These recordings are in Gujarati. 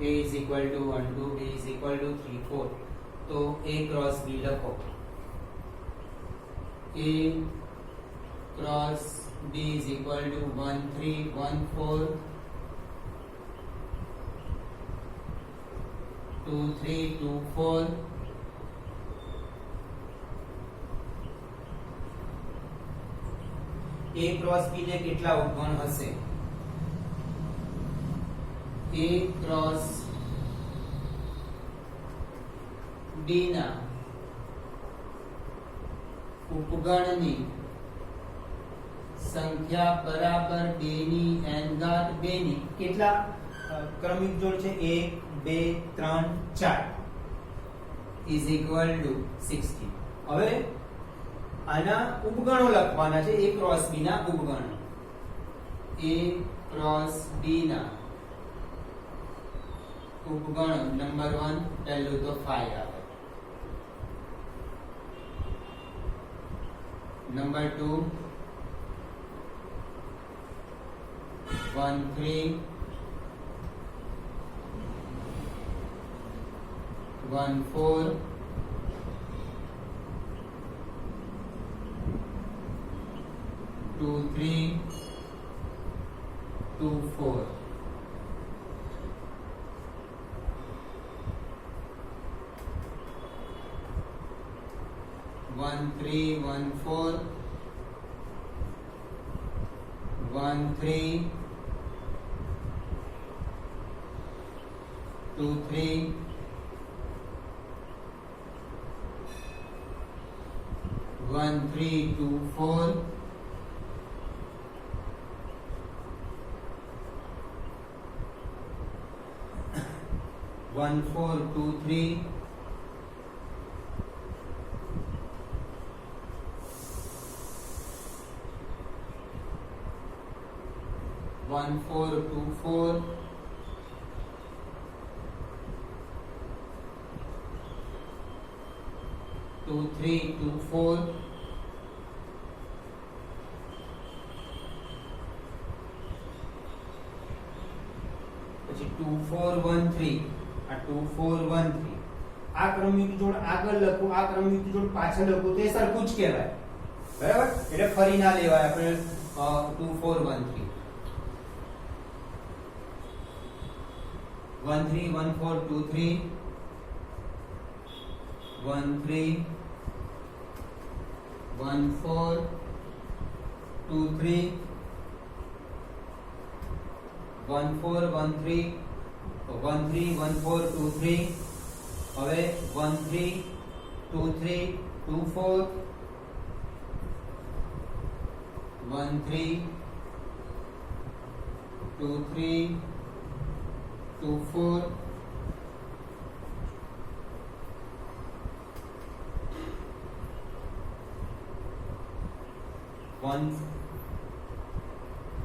A is equal to 1 2, B is equal to 3 4, तो A क्रॉस B લખો. A cross B is equal to 1 3 1 4 2 3 2 4. A cross B ને કેટલા ઉપગણ હશે? A क्रॉस B ના ઉપગણની સંખ્યા બરાબર 2 ની n ઘાત 2 ની કેટલા ક્રમિક જોડ છે 1 2 3 4 is equal to 60. હવે આના ઉપગણો લખવાના છે. A क्रॉस B ના ઉપગણો. A क्रॉस B ના ઉપગણ નંબર 1 પહેલું તો 5 આવે. Number 2 1 3 1 4 2 3 2 4. One three one four 1 3 2 3 1 3 2 4 1 4 2 3 1 4 2 4 2 3 2 4 પછી 2 4 1 3 આ 2 4 1 3 આ ક્રમિક જોડ આગળ લખો આ ક્રમિક જોડ પાછળ લખો તો એ સરખું જ કહેવાય બરાબર એટલે ફરી ના લેવાય આપણે 2 4 1 3 1 3 1 4 2 3 1 3 1 4 2 3 1 4 1 3 1 3 1 4 2 3 હવે 1 3 2 3 2 4 1 3 2 3 2 4 1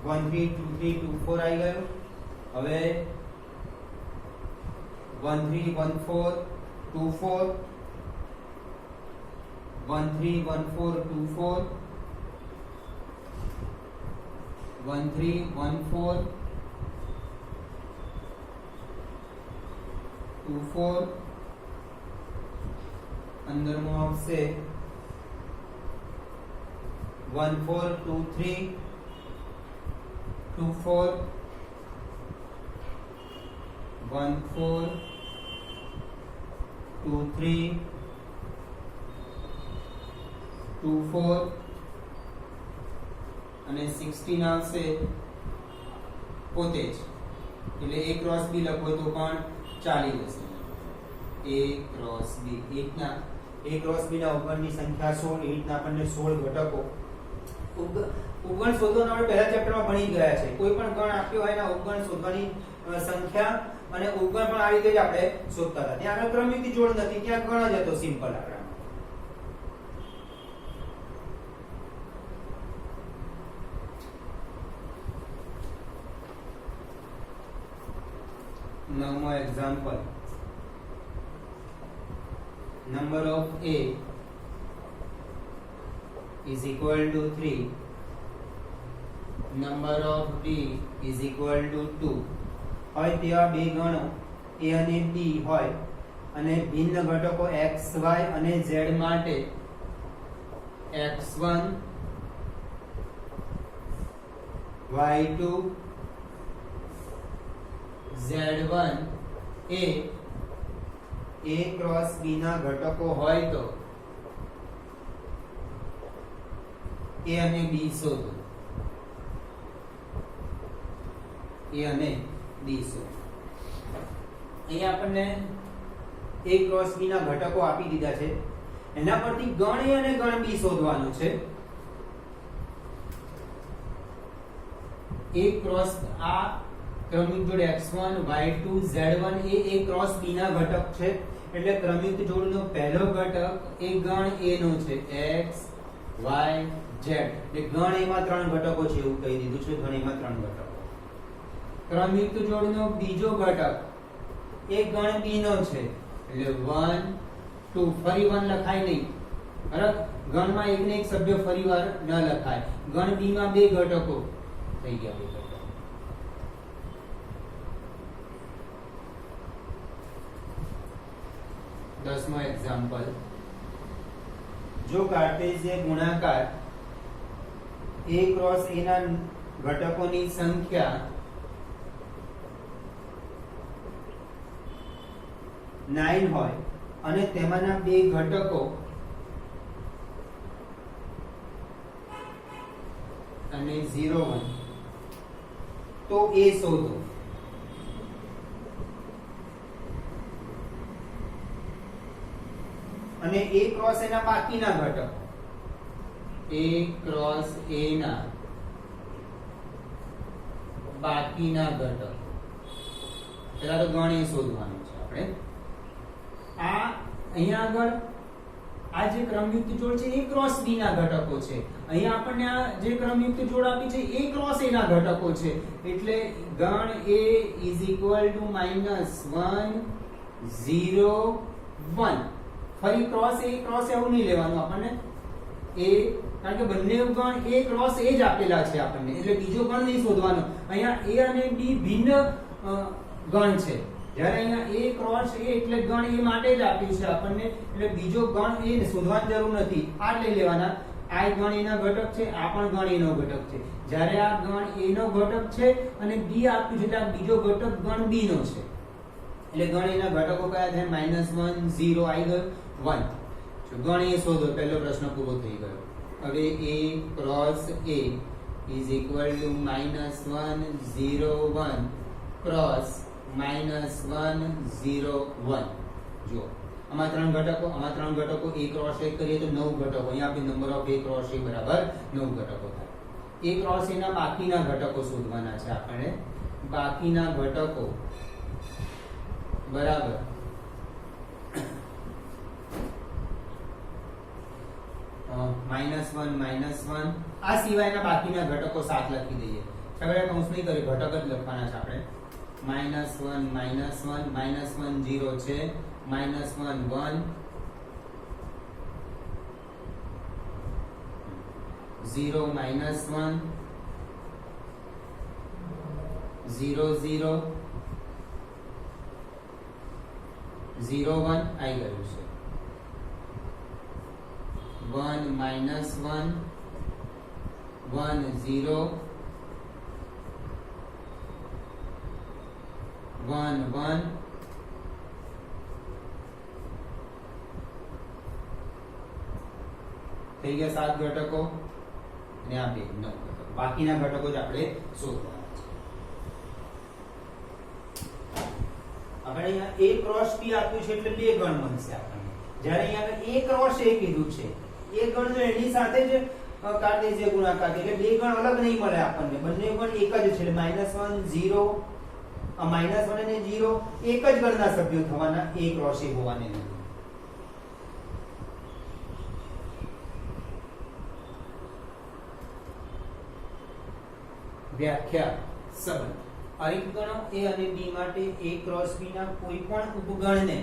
1 3 2 3 2 4 આવી ગયો. હવે 1 3 1 4 2 4 1 3 1 4 2 4 1 3 1 4 2 4 અંદરનું આવશે 1 4 2 3 2 4 1 4 2 3 2 4 અને 16 આવશે પોતે જ એટલે A क्रॉस B લખો તો પણ ચાલી જશે. A क्रॉस B રીતના A क्रॉस B ના ઉપગણની સંખ્યા 16 એ રીતના આપણને 16 ઘટકો ઉપગણ શોધવાનો આપણે પહેલા ચેપ્ટરમાં ભણી ગયા છે. કોઈ પણ ગણ આપ્યો હોય એના ઉપગણ શોધવાની સંખ્યા અને ઉપગણ પણ આ રીતે જ આપણે શોધતા હતા. ત્યાં આગળ ક્રમિક જોડ નથી, ત્યાં ગણ જ હતો સિમ્પલ આંકડામાં. નવમો example number of A is equal to 3, number of B is equal to 2. હવે ત્યાં બે ગણો a અને b હોય અને ભિન્ન ઘટકો x y અને z માટે x1 y2 z1 A a cross b ના ઘટકો હોય તો a અને b શોધો. a અને b શોધો. અહીંયા આપણને a ક્રોસ b ના ઘટકો આપી દીધા છે. એના પરથી ગણ a અને ગણ b શોધવાનું છે. a ક્રોસ આ ક્રમયુક્ત જોડ x1 y2 z1 A a cross b ના ઘટક છે. એટલે ક્રમયુક્ત જોડનો પહેલો ઘટક એ ગણ a નો છે x y z. એટલે ગણ a માં ત્રણ ઘટકો છે એવું કહી દીધું છે. ગણ a માં ત્રણ ઘટકો. ક્રમયુક્ત જોડનો બીજો ઘટક એ ગણ b નો છે એટલે 1 2 ફરી 1 લખાય નહીં. બરાબર? ગણમાં એક ને એક સભ્ય ફરીવાર ન લખાય. ગણ b માં બે ઘટકો થઈ ગયા. બે ઘટકો. 10મો એક્ઝામ્પલ. જો કાર્ટેશિય ગુણાકાર a ક્રોસ a ના ઘટકોની સંખ્યા 9 હોય અને તેમાંના બે ઘટકો અને 0 1 તો a શોધો. અને a ક્રોસ a ના બાકીના ઘટકો a ક્રોસ a ના બાકીના ઘટકો પેલા તો ગણ a શોધવાનું છે આપણે. આ અહીંયા આગળ આ જે ક્રમયુક્ત જોડ છે a ક્રોસ b ના ઘટકો છે. અહીંયા આપણને આ જે ક્રમયુક્ત જોડ આપી છે a ક્રોસ a ના ઘટકો છે. એટલે ગણ a -1 0 1. ફરી ક્રોસ a એવું નહીં લેવાનું આપણને. a કારણ કે બંને ગણ a ક્રોસ a જ આપેલા છે આપણને. એટલે બીજો ગણ નહીં શોધવાનો. અહીંયા a અને b ભિન્ન ગણ છે. જ્યારે અહીંયા a ક્રોસ a એટલે ગણ a માટે જ આપ્યું છે આપણને. એટલે બીજો ગણ a શોધવાની જરૂર નથી. આ લઈ લેવાના. આ ગણ a ના ઘટક છે, આ પણ ગણ a નો ઘટક છે. જ્યારે આ ગણ a નો ઘટક છે અને b આપ્યું છે, એટલે બીજો ઘટક ગણ b નો છે. એટલે ગણ a ના ઘટકો કયા થાય? -1 0 આવી ગયો 1. જો ગણ a શોધો. પહેલો પ્રશ્ન પૂરો થઈ ગયો. હવે a ક્રોસ a -1 0 1 ક્રોસ -1 0 1. જો આમાં ત્રણ ઘટકો, આમાં ત્રણ ઘટકો. a ક્રોસ a કરીએ તો 9 ઘટકો. અહીંયા આપણે number of a cross a બરાબર 9 ઘટકો થાય. a ક્રોસ a ના બાકીના ઘટકો શોધવાના છે આપણે. બાકીના ઘટકો બરાબર -1 આ સિવાયના બાકીના ઘટકો 7 લખી દઈએ. છગડા કૌંસ નહીં કરે, ઘટક જ લખવાના છે આપણે. -1 0 છે, -1 1 0 -1 0 0 0 1 આવી ગયું છે. 1 -1 1 0 1 1 થઈ ગયા 7 ઘટકો અને આ 2 9 ઘટકો. બાકીના ઘટકો જ આપણે શોધવાના છે. આપણે અહીંયા a ક્રોસ b આપ્યું છે એટલે બે ગણ બનશે આપણને. જ્યારે અહીંયા a ક્રોસ a કીધું છે, એ ગણ જો એની સાથે જ કાર્ટેશિય ગુણાકાર એટલે બે ગણ અલગ નહીં મળે આપણને. બંને ગણ એક જ છે. -1 0 -1 અને 0 એક જ ગણના સભ્યો થવાના, a ક્રોસ a હોવાને લીધે. વ્યાખ્યા સંબંધ. અરિત ગણો a અને b માટે a ક્રોસ b ના કોઈ પણ ઉપગણને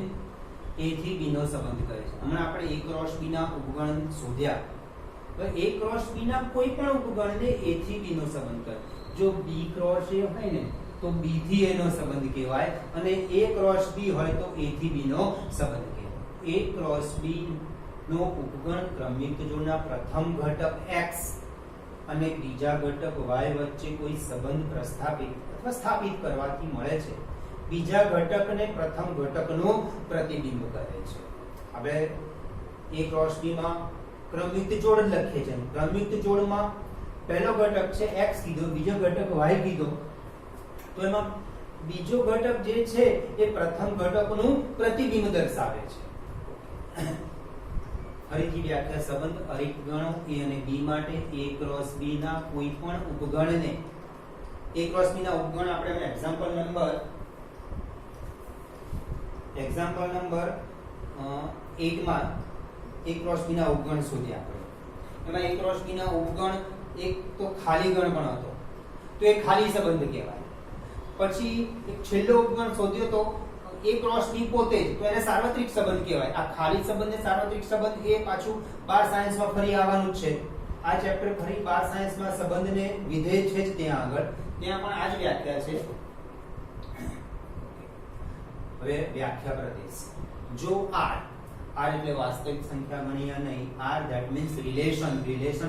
a થી b નો સંબંધ કરે છે. હમણાં આપણે a ક્રોસ b ના ઉપગણ શોધ્યા. તો a ક્રોસ b ના કોઈ પણ ઉપગણને a થી b નો સંબંધ કરે. જો b ક્રોસ a હોય ને તો તો b થી a નો સંબંધ કહેવાય અને a ક્રોસ b હોય તો a થી b નો સંબંધ કહેવાય. a ક્રોસ b નો ઉપગણ ક્રમયુક્ત જોડના પ્રથમ ઘટક x અને બીજા ઘટક y વચ્ચે કોઈ સંબંધ પ્રસ્થાપિત અથવા સ્થાપિત કરવાથી મળે છે. બીજા ઘટકને પ્રથમ ઘટકનું પ્રતિબિંબ કરે છે. આપણે a ક્રોસ b માં ક્રમયુક્ત જોડ જ લખીએ છીએ. ક્રમયુક્ત જોડમાં પહેલો ઘટક છે x કીધો, બીજો ઘટક y કીધો, તો એમાં બીજો ઘટક જે છે એ પ્રથમ ઘટકનું પ્રતિબિંબ દર્શાવે છે. ફરીથી વ્યાખ્યા સંબંધ અરિત ગણો a અને b માટે a ક્રોસ b ના કોઈ પણ ઉપગણને a ક્રોસ b ના ઉપગણ આપણે એક્ઝામ્પલ નંબર 8 માં a ક્રોસ b ના ઉપગણ શોધ્યા આપણે. એમાં a ક્રોસ b ના ઉપગણ એક તો ખાલી ગણ પણ હતો, તો એ ખાલી સંબંધ કહેવાય. પછી એક છેલ્લો ઉપગણ શોધ્યો તો a ક્રોસ b પોતે જ, તો એને સાર્વત્રિક સંબંધ કહેવાય. આ ખાલી સંબંધને સાર્વત્રિક સંબંધ એ પાછું 12 સાયન્સમાં ફરી આવવાનું છે. આ ચેપ્ટર ફરી 12 સાયન્સમાં સંબંધને વિધેય છે જ ત્યાં આગળ, ત્યાં પણ આ જ વ્યાખ્યા છે. હવે વ્યાખ્યા પ્રદેશ. જો r એટલે વાસ્તવિક સંખ્યા ગણીએ નહીં, r that means રિલેશન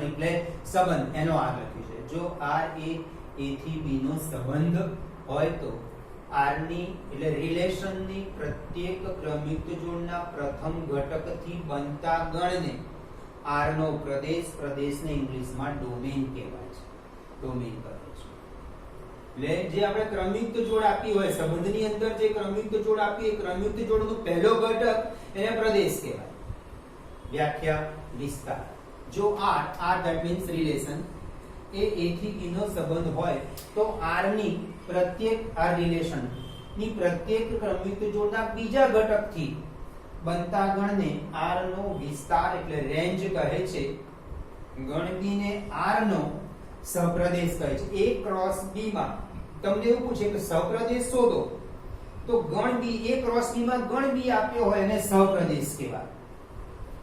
એટલે સંબંધ, એનો r લખ્યું છે. જો r એ a થી b નો સંબંધ હોય તો r ની એટલે રિલેશનની પ્રત્યેક ક્રમયુક્ત જોડના પ્રથમ ઘટકથી બનતા ગણને r નો પ્રદેશને ઇંગ્લિશમાં ડોમેન કહેવાય છે. ડોમેન કહે છે. એટલે જે આપણે ક્રમયુક્ત જોડ આપી હોય, સંબંધની અંદર જે ક્રમયુક્ત જોડ આપી, એ ક્રમયુક્ત જોડનો પહેલો ઘટક એને પ્રદેશ કહેવાય. વ્યાખ્યા વિસ્તાર. જો r that means relation A a થી b નો સંબંધ હોય તો r ની પ્રત્યેક આ રિલેશન ની પ્રત્યેક ક્રમયુક્ત જોડના બીજા ઘટકથી બનતા ગણને r નો વિસ્તાર એટલે રેન્જ કહે છે. ગણ b ને r નો સહપ્રદેશ કહે છે. a ક્રોસ b માં તમને એવું પૂછે કે સહપ્રદેશ શોધો, તો ગણ b, a ક્રોસ b માં ગણ b આપ્યો હોય એને સહપ્રદેશ કહેવાય.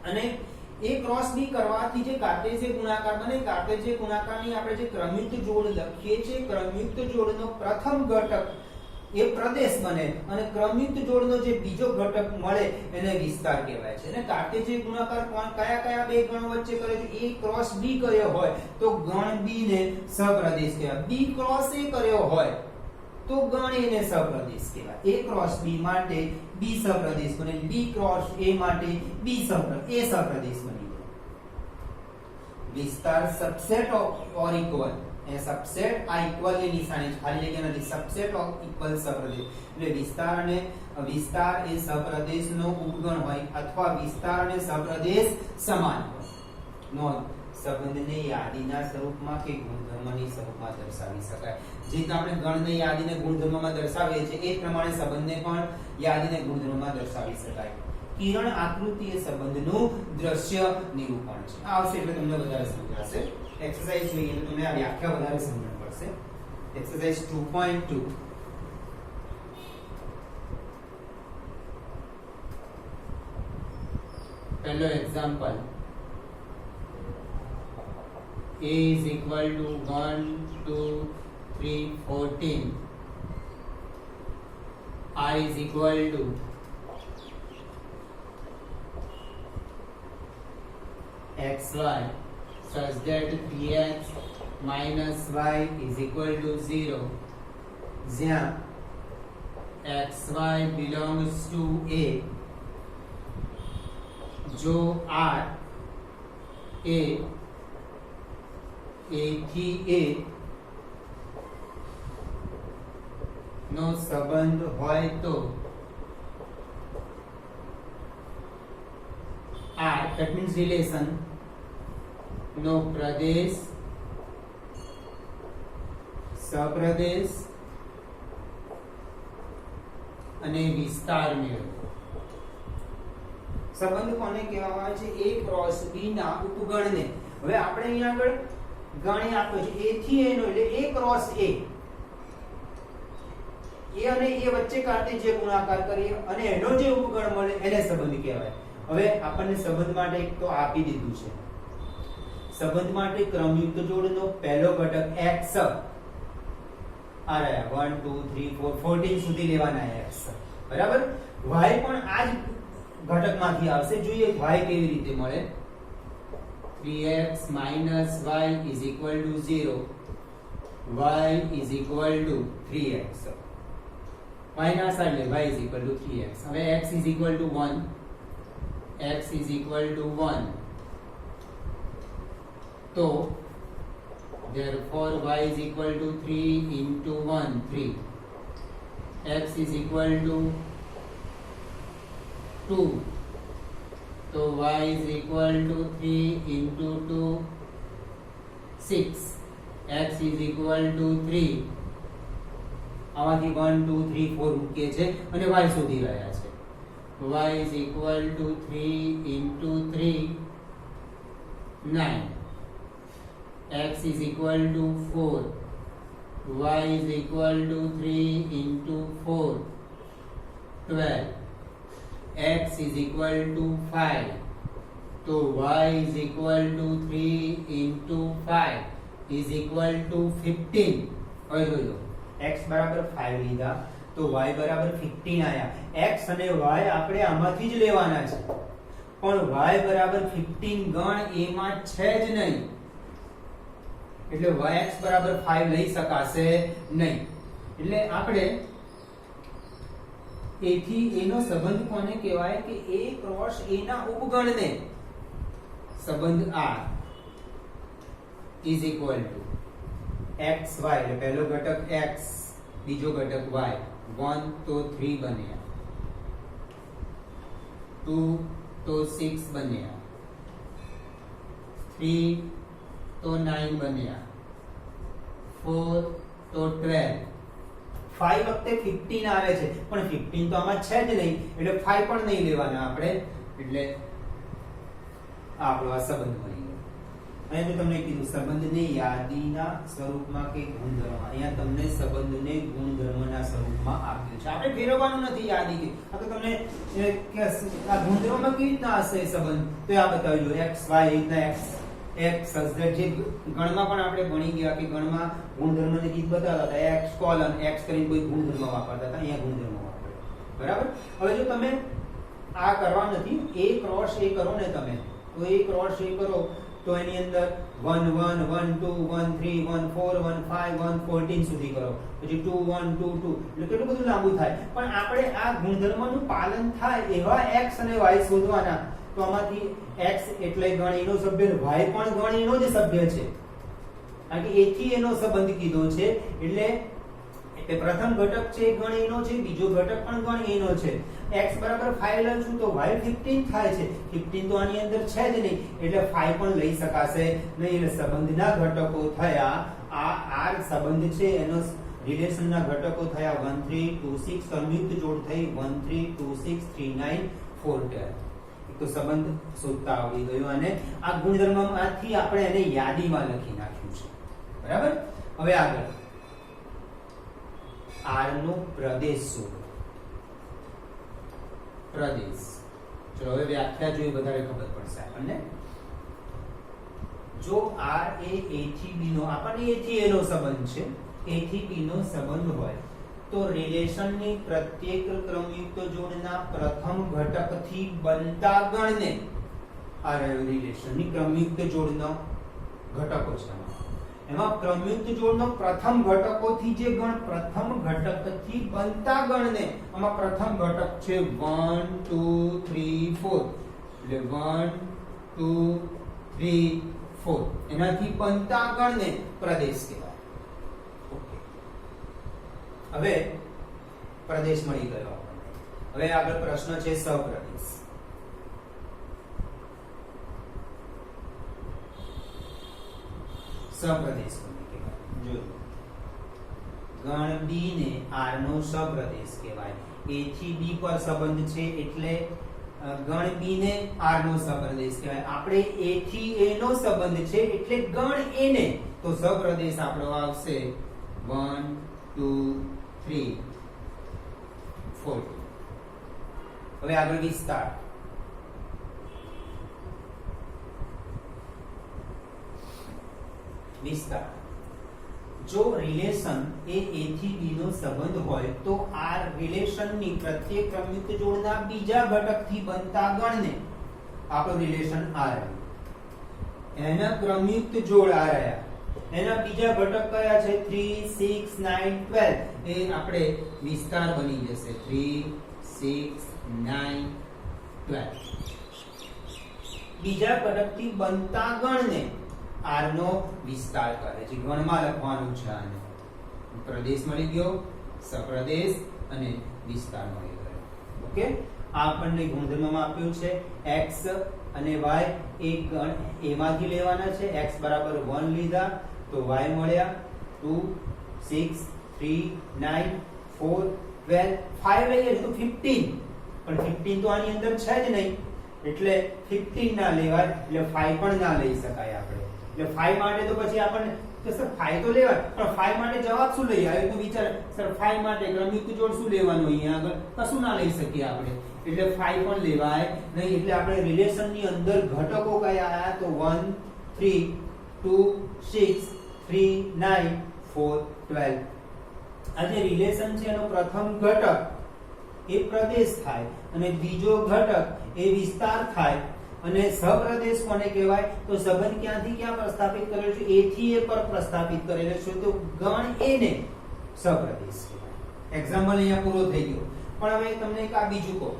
અને a ક્રોસ b કરવાથી જે કાર્ટેશિય ગુણાકાર બને, કાર્ટેશિય ગુણાકારની આપણે જે ક્રમયુક્ત જોડ લખીએ છીએ, ક્રમયુક્ત જોડનો પ્રથમ ઘટક એ પ્રદેશ બને અને ક્રમયુક્ત જોડનો જે બીજો ઘટક મળે એને વિસ્તાર કહેવાય છે. અને કાર્ટેશિય ગુણાકાર કયા બે ગણ વચ્ચે કરે છે? a ક્રોસ b કર્યો હોય તો ગણ b ને સહપ્રદેશ કહેવાય. b ક્રોસ a કર્યો હોય તો ગણ a ને સહપ્રદેશ કહેવાય. a ક્રોસ b માટે b સહપ્રદેશ બને, b ક્રોસ a માટે a સહપ્રદેશ બની જાય. વિસ્તાર subset of or equal, A subset આ ઇક્વલ ની નિશાની છે, ખાલી જગ્યા નથી. સબસેટ ઓફ ઇક્વલ સહપ્રદેશ એટલે વિસ્તાર એ સહપ્રદેશનો ઉપગણ હોય અથવા વિસ્તાર અને સહપ્રદેશ સમાન હોય. નોંધ, સંબંધને યાદીના સ્વરૂપમાં કે ગુણધર્મની સ્વરૂપમાં દર્શાવી શકાય. જે રીતે આપણે ગણને યાદીને ગુણધર્મમાં દર્શાવીએ છીએ, એ પ્રમાણે સંબંધને પણ યાદીને ગુણધર્મમાં દર્શાવી શકાય. કિરણ આકૃતિ એ સંબંધનું દ્રશ્ય નિરૂપણ છે. આ આવશે એટલે તમને વધારે સમજાશે. એક્સરસાઇઝ જોઈએ તો તમને આ વ્યાખ્યા વધારે સમજણ પડશે. એક્સરસાઇઝ 2.2. પહેલો example, a is equal to 1 2 3 14, r is equal to xy such that 3x minus y is equal to 0, જ્યાં xy belongs to a. જો r એ a થી a નો સંબંધ હોય તો r that means relation નો પ્રદેશ, સહપ્રદેશ અને વિસ્તાર મેળવો. સંબંધ કોને કહેવામાં આવે છે? a ક્રોસ b ના ઉપગણને. હવે આપણે અહીંયા આગળ ગણ આપ્યો છે a થી a નો, એટલે a ક્રોસ a. a અને a વચ્ચે કાર્ટેશિય ગુણાકાર કરીએ અને એનો જે ઉપગણ મળે એને સંબંધ કહેવાય. હવે આપણને સંબંધ માટે એક તો આપી દીધું છે. સંબંધ માટે ક્રમયુક્ત જોડનો પહેલો ઘટક x આ રહ્યા 1 2 3 4 14 સુધી લેવાના x બરાબર y પણ આ જ ઘટકમાંથી આવશે જોઈએ y કેવી રીતે મળે 3x - y is equal to 0 y is equal to 3x y ના સાઈડ લે y is equal to 3x હવે x is equal to 1 x is equal to 1 तो therefore y is equal to 3 into 1 3 x is equal to 2 तो y is equal to 3 into 2 6 x is equal to 3 આમાંથી 1 2 3 4 મૂકીએ છે અને y શોધી રહ્યા છે y is equal to 3 into 3 9 x is equal to 4 y is equal to 3 into 4 12 x is equal to 5 तो y is equal to 3 into 5 is equal to 15 હવે જોઈ લો x બરાબર 5 લીધા તો y બરાબર 15 આયા x અને y આપણે આમાંથી જ લેવાના છે પણ y બરાબર 15 ગણ a માં છે જ નહીં એટલે yx બરાબર 5 લઈ શકાશે નહીં એટલે આપણે a થી a નો સંબંધ કોને કહેવાય કે a ક્રોસ a ના ઉપગણને સંબંધ r is equal to x y એટલે પહેલો ઘટક x બીજો ઘટક y 1 તો 3 બન્યા 2 તો 6 બન્યા 3 तो 9 बन्या 4 तो 12 5 વખતે 15 આવે છે પણ 15 તો આમાં છે જ નહીં એટલે 5 પણ નહીં લેવાના આપણે એટલે આપણો આ સંબંધ મળી ગયો અહીંયા મેં તમને કીધું સંબંધને યાદીના સ્વરૂપમાં કે ગુણધર્મમાં અહીંયા તમને સંબંધને ગુણધર્મના સ્વરૂપમાં આપ્યું છે આપણે ફેરવવાનું નથી યાદી કે આ તો તમને કે આ ગુણધર્મમાં કેવી રીતના હશે સંબંધ તો આ બતાવી દો x y રીતના x x સજ્જડ જે ગણમાં પણ આપણે ભણી ગયા કે ગણમાં ગુણધર્મની રીત બતાવતા હતા x કોલન x કરીને કોઈ ગુણધર્મ વાપરતા હતા અહીંયા ગુણધર્મ વાપરે બરાબર હવે જો તમે આ કરવા નથી a ક્રોસ a કરો ને તમે તો a ક્રોસ a કરો તો એની અંદર 1 1 1 2 1 3 1 4 1 5 1 14 સુધી કરો પછી 2 1 2 2 એટલે કેટલું બધું લાંબુ થાય પણ આપણે આ ગુણધર્મનું પાલન થાય એવા x અને y શોધવાના તો આમાંથી x એટલે ગણ એનો સભ્ય y પણ ગણ એનો જ સભ્ય છે કારણ કે a થી એનો સંબંધ કીધો છે એટલે પ્રથમ ઘટક છે ગણ એનો છે બીજો ઘટક પણ ગણ એનો છે x બરાબર 5 લઉં છું તો y 15 થાય છે 15 તો આની અંદર છે જ નહીં એટલે 5 પણ લઈ શકાશે નહીં એટલે સંબંધના ઘટકો થયા આ r સંબંધ છે એનો રિલેશનના ઘટકો થયા 1 3 2 6 સંયુક્ત જોડ થઈ 1 3 2 6 3 9 4 12 તો સંબંધ શોધતા આવડી ગયો અને આ ગુણધર્મમાંથી આપણે એને યાદીમાં લખી નાખ્યું છે બરાબર હવે આગળ r નો પ્રદેશ શોધો પ્રદેશ ચલો હવે વ્યાખ્યા જોઈ વધારે ખબર પડશે આપણને જો r એ a થી b નો આપણને a થી a નો સંબંધ છે a થી b નો સંબંધ હોય તો રિલેશનની પ્રત્યેક ક્રમયુક્ત જોડના પ્રથમ ઘટકથી બનતા ગણને આ રહ્યો રિલેશનની ક્રમયુક્ત જોડનો ઘટકો છે એમાં ક્રમયુક્ત જોડનો પ્રથમ ઘટકોથી જે ગણ પ્રથમ ઘટકથી બનતા ગણને આમાં પ્રથમ ઘટક છે 1 2 3 4 એટલે 1 2 3 4 એનાથી બનતા ગણને પ્રદેશ કહેવાય ઓકે હવે પ્રદેશ મળી ગયો આપણને હવે આગળ પ્રશ્ન છે સપ્રદેશ સપ્રદેશ કોને કહેવાય જો ગણ b ને r નો સપ્રદેશ કહેવાય a થી b પર સંબંધ છે એટલે ગણ b ને r નો સપ્રદેશ કહેવાય આપણે a થી a નો સંબંધ છે એટલે ગણ a ને તો સપ્રદેશ આપણો આવશે 1 2 3 4 હવે આગળ વિસ્તાર વિસ્તાર જો રિલેશન એ a થી b નો સંબંધ હોય તો આ રિલેશનની પ્રત્યેક ક્રમયુક્ત જોડના બીજા ઘટકથી બનતા ગણને આપણો રિલેશન આ રહ્યું. એના ક્રમયુક્ત જોડ આ રહ્યા. એના બીજા ઘટક કયા છે? 3 6 9 12. એ આપણે વિસ્તાર બની જશે. 3 6 9 12. બીજા ઘટકથી બનતા ગણને r નો વિસ્તાર કહે છે. ગણમાં લખવાનું છે આને. પ્રદેશ મળી ગયો, સપ્રદેશ અને વિસ્તાર મળી ગયો. ઓકે, આ આપણને ગુણધર્મમાં આપ્યું છે. x અને y એક ગણ એમાંથી લેવાના છે. x બરાબર 1 લીધા તો y મળ્યા 2 6 3 9 4 12 5 લઈએ તો 15. પણ 15 તો આની અંદર છે જ નહીં એટલે 15 ના લેવાય, એટલે 5 પણ ના લઈ શકાય આપણે. એટલે 5 માટે તો પછી આપણને તો સર 5 તો લેવાય, પણ 5 માટે જવાબ શું લઈએ? હવે તો વિચાર સર 5 માટે ક્રમયુક્ત જોડ શું લેવાનું? અહીંયા આગળ કશું ના લઈ શકીએ આપણે, એટલે 5 પણ લેવાય નહીં. એટલે આપણે રિલેશનની અંદર ઘટકો કયા આયા? તો 1 3 2 6 3 9 4 12. આ જે રિલેશન છે એનો પ્રથમ ઘટક એ પ્રદેશ થાય અને બીજો ઘટક એ વિસ્તાર થાય. અને સપ્રદેશ કોને કહેવાય? તો સંબંધ ક્યાંથી ક્યાં પ્રસ્થાપિત કરેલો છે? a થી a પર પ્રસ્થાપિત કરેલો છે, તો ગણ a ને સપ્રદેશ કહેવાય. એક્ઝામ્પલ અહીંયા પૂરો થઈ ગયો. પણ હવે તમને એક આ બીજું કહું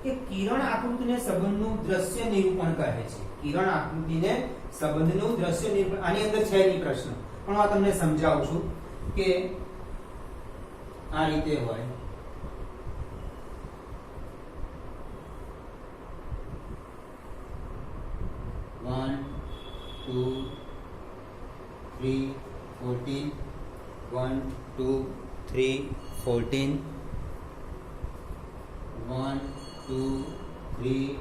કે કિરણ આકૃતિને સંબંધનું દ્રશ્ય નિરૂપણ કહે છે. કિરણ આકૃતિને સંબંધનું દ્રશ્ય નિરૂપણ આની અંદર છે નહીં પ્રશ્ન, પણ હું તમને સમજાવું છું કે આ રીતે હોય. One, 2, 3, 14. 1, 2, 3, 14. 1, 2, 3,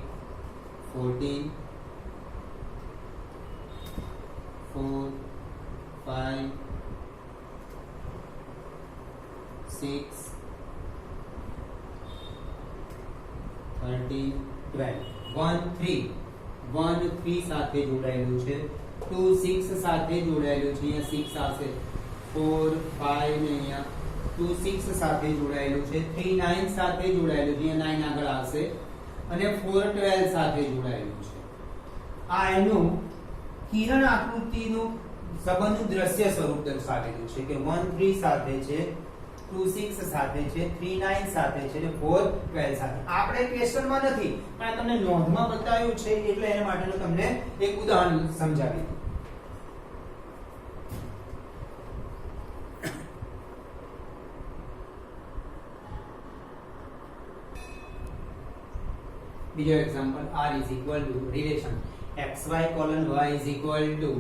14. 4, 5, 6, 13, 12. 1, 3. 1 3 સાથે જોડાયેલું છે, 2 6 સાથે જોડાયેલું છે, અહીંયા 6 આવશે, 4 5 ને અહીંયા 2 6 સાથે જોડાયેલું છે, 3 9 સાથે જોડાયેલું છે, અહીંયા 9 આગળ આવશે, અને 4 12 સાથે જોડાયેલું છે. આ એનું કિરણ આકૃતિનું સંબંધ દ્રશ્ય સ્વરૂપ દર્શાવેલું છે કે 1 3 સાથે છે, 2 6 સાથે છે, 3 9 સાથે છે, અને 4 12 સાથે. આપણે ક્વેશ્ચનમાં નથી પણ તમને નોંધમાં બતાવ્યું છે એટલે એના માટેનું તમને એક ઉદાહરણ સમજાવી દઉં. બીજો example, r is equal to relation xy colon y is equal to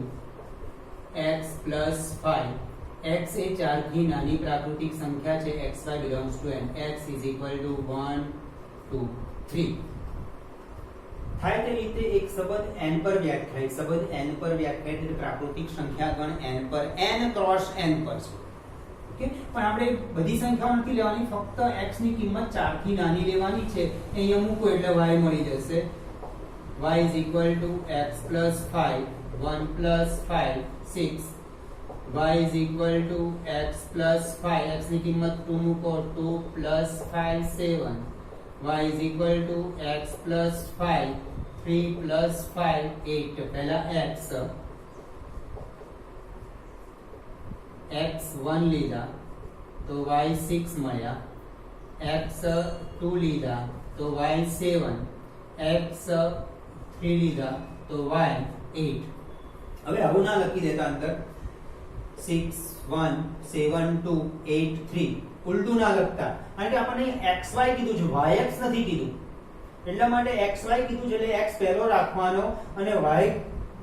x plus 5. x એ 4 થી નાની પ્રાકૃતિક સંખ્યા છે. xy belongs to n. x is equal to 1 2 3. થાય તે રીતે એક સંબંધ n પર વ્યાખ્યાયિત, સંબંધ n પર વ્યાખ્યાયિત એટલે પ્રાકૃતિક સંખ્યા ગણ n પર n ક્રોસ n પર છે. ઓકે, પણ આપણે બધી સંખ્યાઓ નથી લેવાની, ફક્ત x ની કિંમત 4 થી નાની લેવાની છે. અહીંયા મૂકો એટલે y મળી જશે. y is equal to x plus 5, 1 plus 5 6. y is equal to x plus 5, x ની કિંમત 2 મૂકો, 2 plus 5 7. y is equal to x plus 5, 3 plus 5 8. પહેલા x 1 લીધા તો y 6 મળ્યા, x 2 લીધા તો y 7, x 3 લીધા તો y 8. હવે આવું ના લખી દેતા અંદર 6 1 7 2 8 3 ઉલટું ના લખતા, કારણ કે આપણને xy કીધું છે, yx નથી કીધું. એટલા માટે xy કીધું છે એટલે x પહેલો રાખવાનો અને y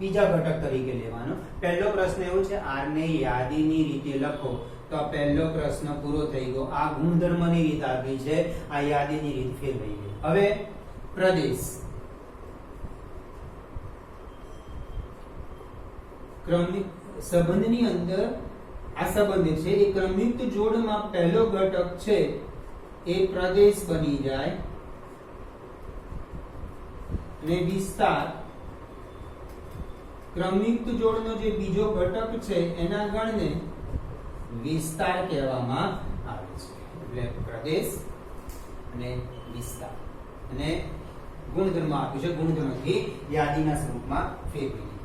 બીજા ઘટક તરીકે લેવાનો. પહેલો પ્રશ્ન એવો છે r ને યાદીની રીતે લખો, તો આ પહેલો પ્રશ્ન પૂરો થઈ ગયો. આ ગુણધર્મની રીત આપી છે, આ યાદીની રીત ફેરવાઈ ગઈ. હવે પ્રદેશ ક્રમિક સંબંધની અંદર આ સંબંધ છે એ ક્રમયુક્ત જોડમાં પહેલો ઘટક છે એ પ્રદેશ બની જાય અને વિસ્તાર ક્રમયુક્ત જોડનો જે બીજો ઘટક છે એના ગણને વિસ્તાર કહેવામાં આવે છે. એટલે પ્રદેશ અને વિસ્તાર અને ગુણધર્મ આપ્યું છે, ગુણધર્મથી યાદીના સ્વરૂપમાં ફેરવી